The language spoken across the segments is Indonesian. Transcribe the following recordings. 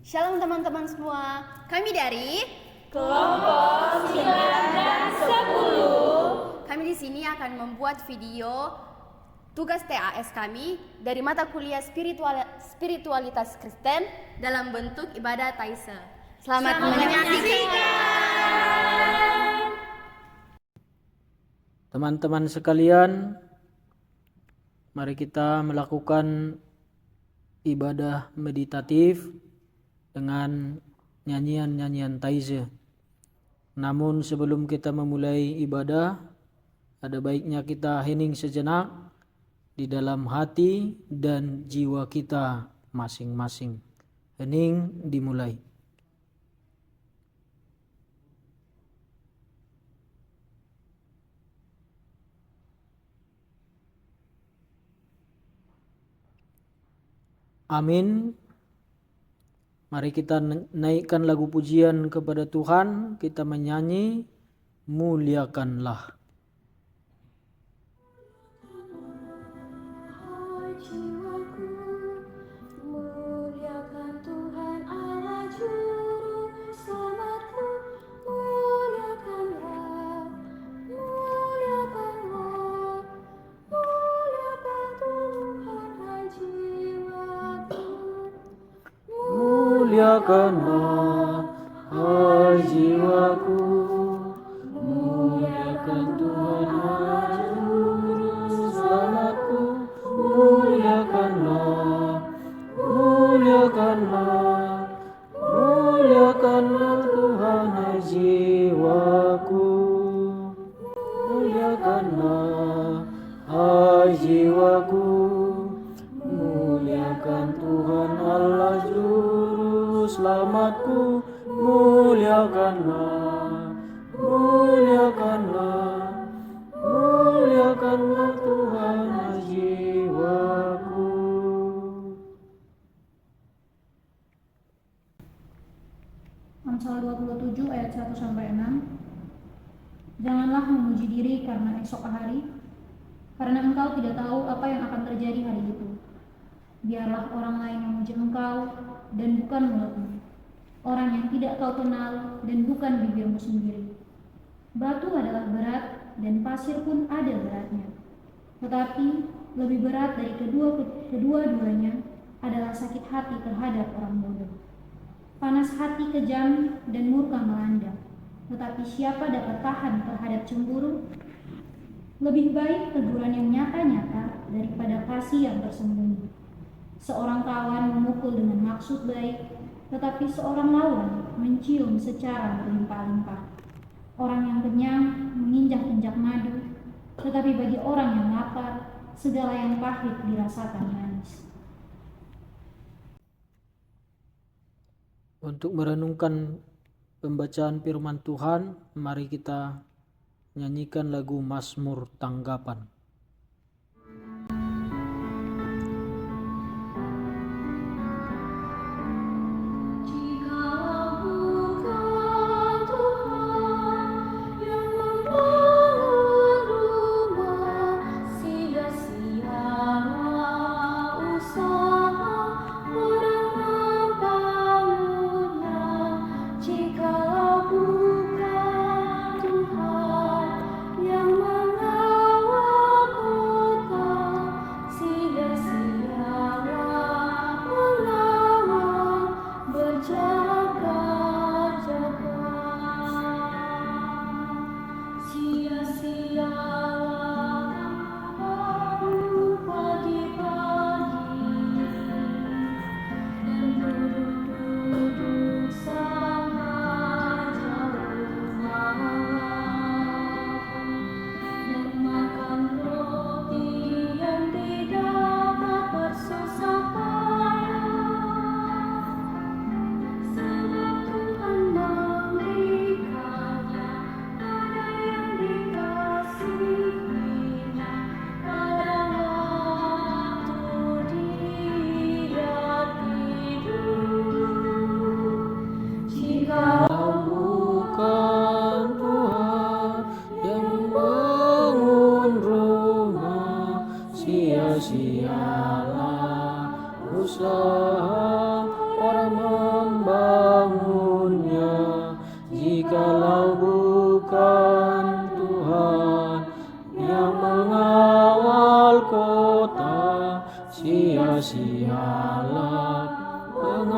Shalom teman-teman semua, kami dari Kelompok 9 dan 10. Kami di sini akan membuat video tugas TAS kami dari mata kuliah spiritualitas Kristen dalam bentuk ibadah Taise. Selamat menyaksikan. Teman-teman sekalian, mari kita melakukan ibadah meditatif dengan nyanyian-nyanyian Taise. Namun sebelum kita memulai ibadah, ada baiknya kita hening sejenak di dalam hati dan jiwa kita masing-masing. Hening, dimulai. Amin. Mari kita naikkan lagu pujian kepada Tuhan. Kita menyanyi, muliakanlah. Muliakanlah, hai jiwaku, muliakan Tuhan, hai juru selamatku. Muliakanlah, muliakanlah, muliakanlah Tuhan, hai jiwaku. Muliakanlah, hai jiwaku, muliakan Tuhan Allah juru selamatku. Muliakanlah, muliakanlah, muliakanlah Tuhan jiwaku. Amsal 27 ayat 1-6. Janganlah memuji diri karena esok hari, karena engkau tidak tahu apa yang akan terjadi hari itu. Biarlah orang lain memuji engkau dan bukan mulutmu, orang yang tidak kau kenal dan bukan bibirmu sendiri. Batu adalah berat dan pasir pun ada beratnya, tetapi lebih berat dari kedua-duanya adalah sakit hati terhadap orang bodoh. Panas hati kejam dan murka melanda, tetapi siapa dapat tahan terhadap cemburu? Lebih baik teguran yang nyata-nyata daripada kasih yang tersembunyi. Seorang kawan memukul dengan maksud baik, tetapi seorang lawan mencium secara berlimpah-limpah. Orang yang kenyang menginjak-injak madu, tetapi bagi orang yang lapar, segala yang pahit dirasakan manis. Untuk merenungkan pembacaan firman Tuhan, mari kita nyanyikan lagu Mazmur Tanggapan. Yang mengawal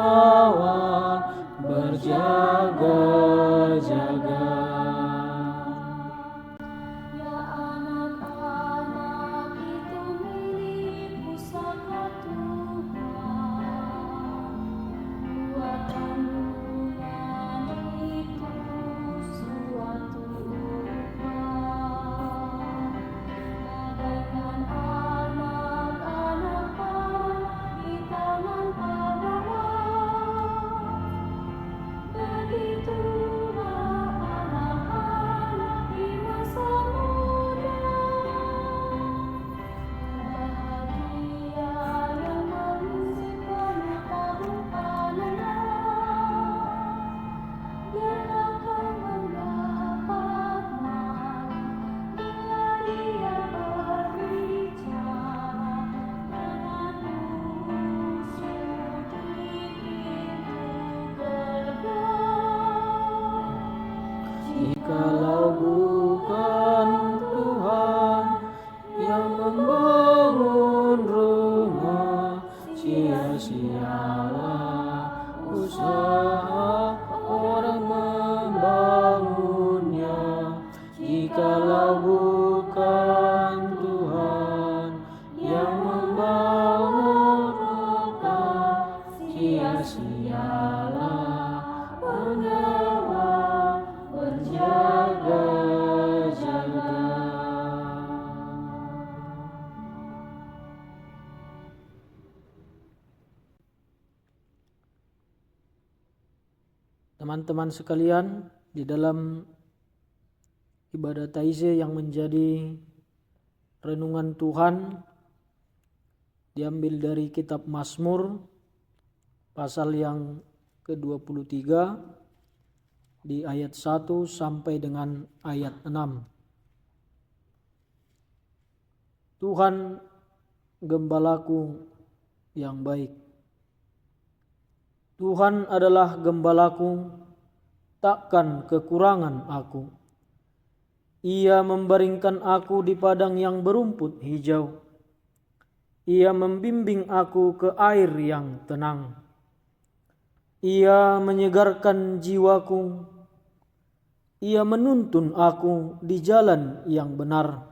lawan berjaga-jaga. Ya anak-anak itu milik pusaka Tuhan, buat kandungan itu suatu Tuhan. Bagaikan anak-anak panah di tangan pahlawan, begitulah anak-anak di masa muda. Bahagia yang menyimpan tabung panahnya, dia akan mendapat manfaat bila dia berbicara dengan musuh di pintu gerbang. Jikalau bukan Tuhan yang membangun rumah, sia-sialah usaha orang membangunnya. Jikalau bukan Tuhan yang membangun rumah, sia-sialah penyewa berjaga-jaga. Teman-teman sekalian, di dalam ibadah Taizé yang menjadi renungan Tuhan diambil dari kitab Mazmur pasal yang ke-23 di ayat 1 sampai dengan ayat 6. Tuhan gembalaku yang baik. Tuhan adalah gembalaku, takkan kekurangan aku. Ia membaringkan aku di padang yang berumput hijau. Ia membimbing aku ke air yang tenang. Ia menyegarkan jiwaku. Ia menuntun aku di jalan yang benar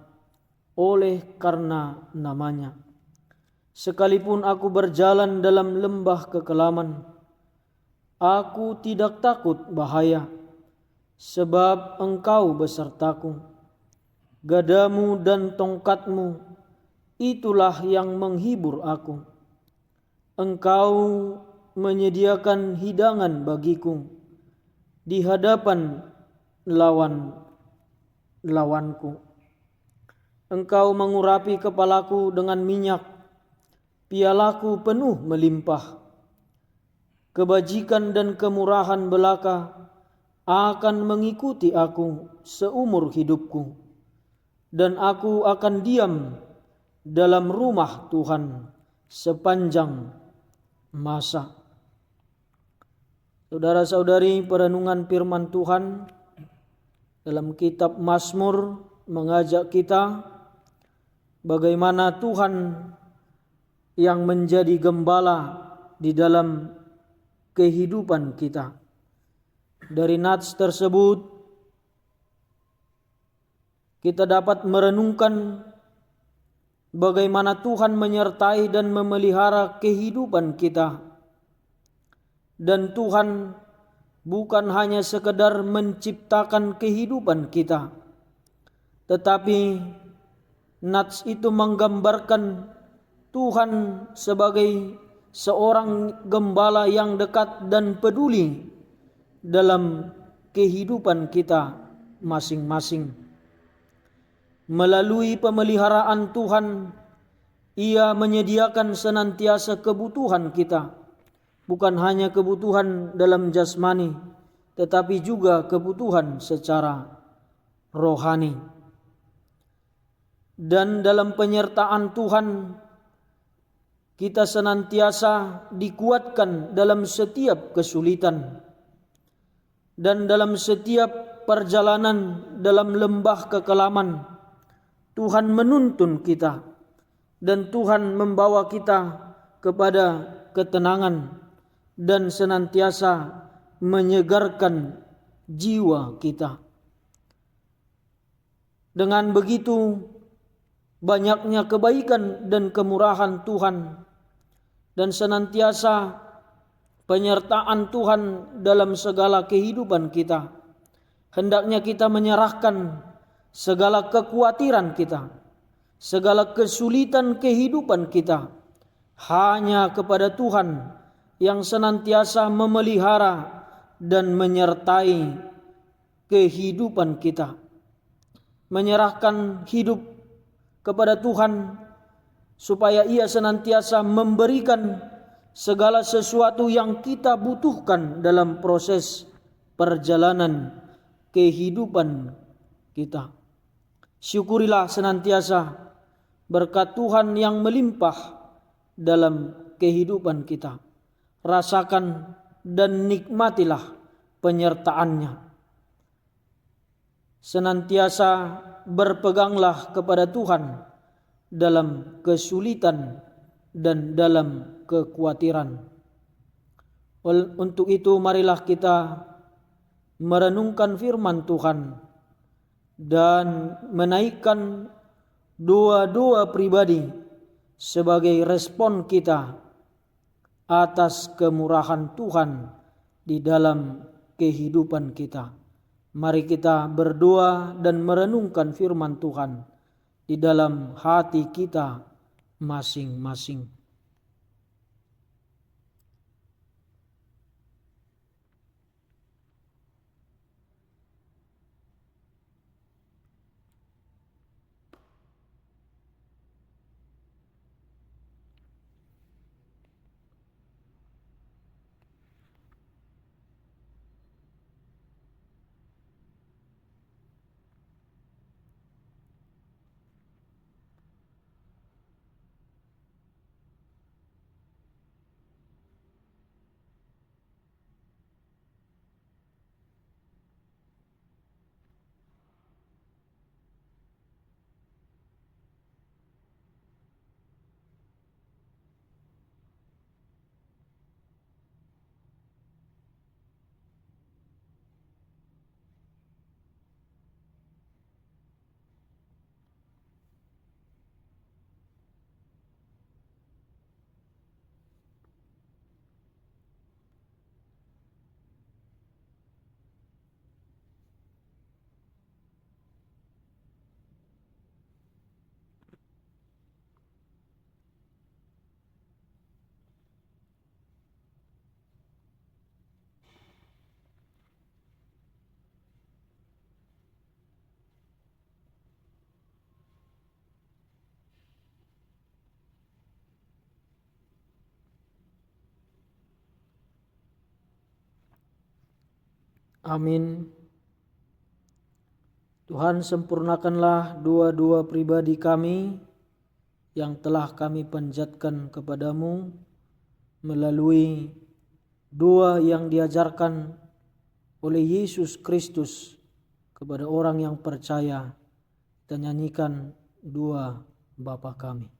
oleh karena namanya. Sekalipun aku berjalan dalam lembah kekelaman, aku tidak takut bahaya, sebab Engkau besertaku. Gadamu dan tongkatmu, itulah yang menghibur aku. Engkau menyediakan hidangan bagiku di hadapan lawan-lawanku. Engkau mengurapi kepalaku dengan minyak, pialaku penuh melimpah. Kebajikan dan kemurahan belaka akan mengikuti aku seumur hidupku, dan aku akan diam dalam rumah Tuhan sepanjang masa. Saudara-saudari, perenungan firman Tuhan dalam kitab Mazmur mengajak kita bagaimana Tuhan yang menjadi gembala di dalam kehidupan kita. Dari nats tersebut kita dapat merenungkan bagaimana Tuhan menyertai dan memelihara kehidupan kita. Dan Tuhan bukan hanya sekedar menciptakan kehidupan kita, tetapi nats itu menggambarkan Tuhan sebagai seorang gembala yang dekat dan peduli dalam kehidupan kita masing-masing. Melalui pemeliharaan Tuhan, Ia menyediakan senantiasa kebutuhan kita, bukan hanya kebutuhan dalam jasmani, tetapi juga kebutuhan secara rohani. Dan dalam penyertaan Tuhan, kita senantiasa dikuatkan dalam setiap kesulitan dan dalam setiap perjalanan dalam lembah kekelaman. Tuhan menuntun kita dan Tuhan membawa kita kepada ketenangan dan senantiasa menyegarkan jiwa kita. Dengan begitu, banyaknya kebaikan dan kemurahan Tuhan dan senantiasa penyertaan Tuhan dalam segala kehidupan kita. Hendaknya kita menyerahkan segala kekhawatiran kita, segala kesulitan kehidupan kita hanya kepada Tuhan yang senantiasa memelihara dan menyertai kehidupan kita. Menyerahkan hidup kepada Tuhan supaya Ia senantiasa memberikan segala sesuatu yang kita butuhkan dalam proses perjalanan kehidupan kita. Syukurilah senantiasa berkat Tuhan yang melimpah dalam kehidupan kita. Rasakan dan nikmatilah penyertaan-Nya. Senantiasa berpeganglah kepada Tuhan dalam kesulitan dan dalam kekhawatiran. Untuk itu marilah kita merenungkan firman Tuhan dan menaikkan doa-doa pribadi sebagai respon kita atas kemurahan Tuhan di dalam kehidupan kita. Mari kita berdoa dan merenungkan firman Tuhan di dalam hati kita masing-masing. Amin. Tuhan, sempurnakanlah doa-doa pribadi kami yang telah kami panjatkan kepadamu melalui doa yang diajarkan oleh Yesus Kristus kepada orang yang percaya. Kita nyanyikan doa Bapa kami.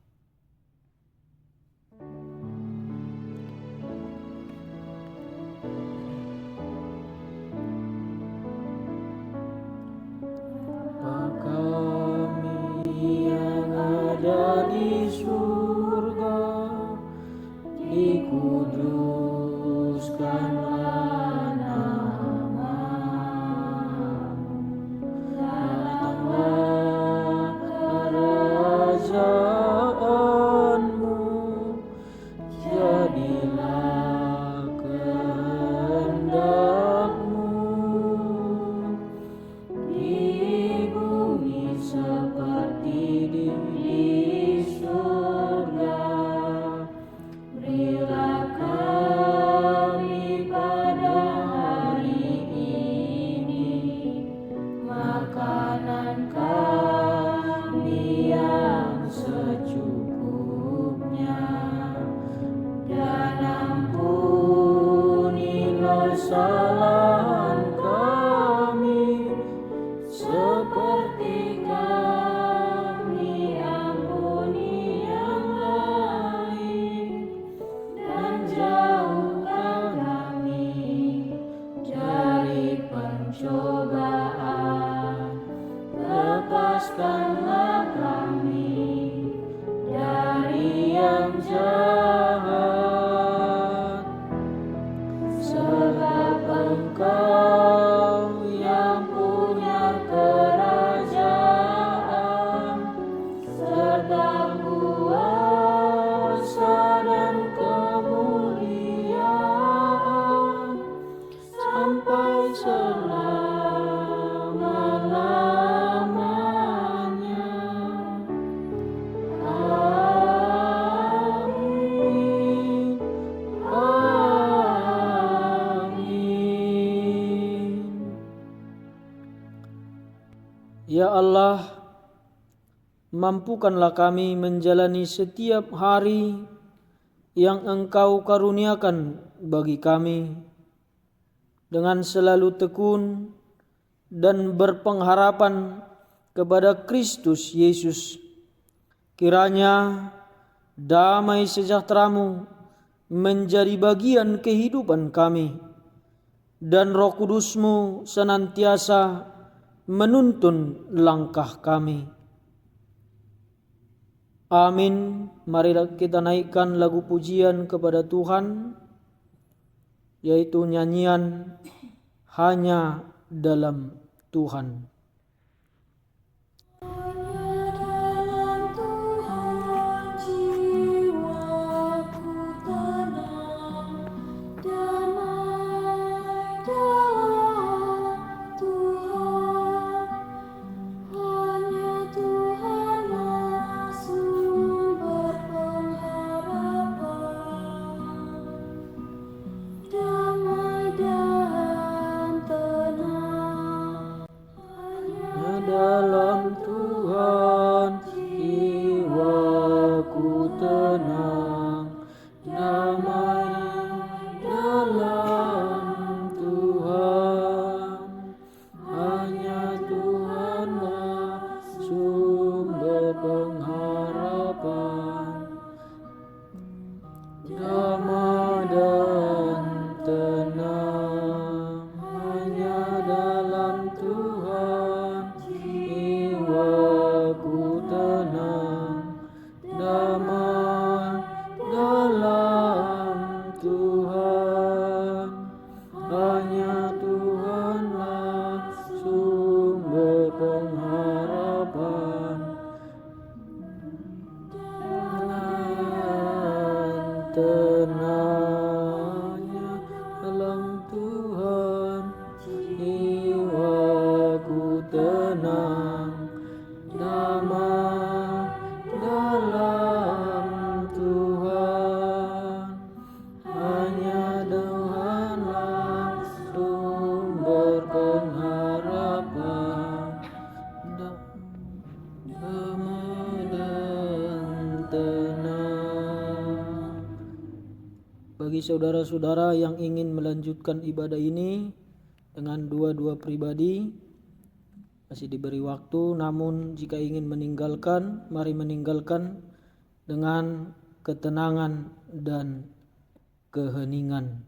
Ada di surga, dikuduskanlah namamu, datanglah kerajaanmu, jadilah kehendakmu di bumi seperti di surga. Berilah kami pada hari ini makanan kami yang secukupnya, dan ampunilah kesalahan kami seperti kami ampuni yang lain, dan jauhkan Ya Allah, mampukanlah kami menjalani setiap hari yang Engkau karuniakan bagi kami dengan selalu tekun dan berpengharapan kepada Kristus Yesus. Kiranya damai sejahtera-Mu menjadi bagian kehidupan kami, dan Roh Kudus-Mu senantiasa menuntun langkah kami. Amin. Mari kita naikkan lagu pujian kepada Tuhan, yaitu nyanyian Hanya Dalam Tuhan. Hanya dalam Tuhan jiwaku tenang, damai dalam Tuhan. Hanya Tuhanlah sumber pengharapan, damai dan tenang. Hanya Dalam Tuhan jiwaku tenang, damai dalam Tuhan. Hanya Tuhanlah sumber pengharapan, damai dan tenang. Hanya dalam Tuhan jiwaku tenang, damai dalam Tuhan. Hanya Tuhanlah sumber pengharapan, dan tenangnya dalam Tuhan jiwaku tenang, damai dalam Tuhan. Hanya Tuhanlah sumber pengharapan, damai dan tenang. Bagi saudara-saudara yang ingin melanjutkan ibadah ini dengan dua-dua pribadi, masih diberi waktu. Namun jika ingin meninggalkan, mari meninggalkan dengan ketenangan dan keheningan.